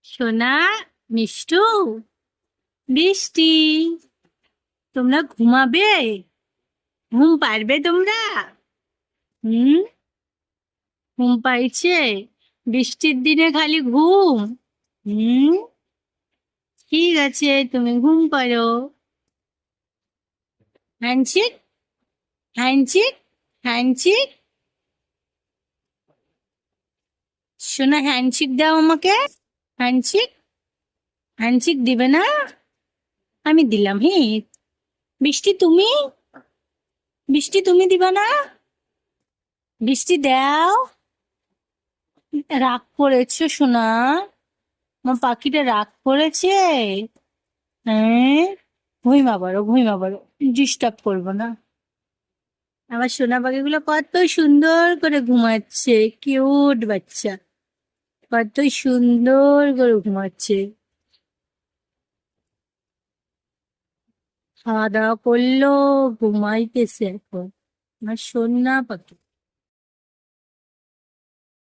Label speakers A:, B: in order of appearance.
A: সোনা, মিষ্টু, বৃষ্টি, তোমরা ঘুমাবে? ঘুম পারবে তোমরা? হুম? ঘুম পাইছে? বৃষ্টির দিনে খালি ঘুম? হুম? ঠিক আছে, তুমি ঘুম পারো। Handshake, handshake, handshake. সোনা, হ্যান্ডশেক দাও আমাকে। হ্যান্ডশেক, হ্যান্ডশেক দিবে না? আমি দিলাম। হে বৃষ্টি, তুমি? বৃষ্টি, তুমি দিবা না? বৃষ্টি দাও। রাগ করেছো সোনা? আমার পাখিটা রাগ করেছে? হ্যাঁ, ঘুমা পারো, ঘুমা পারো, ডিস্টার্ব করবো না। আমার সোনা পাখিগুলো কত সুন্দর করে ঘুমাচ্ছে, কিউট বাচ্চা, কত সুন্দর করে ঘুমাচ্ছে। খাওয়া দাওয়া করলো, ঘুমাইতেছে এখন আমার সোনা পাখি।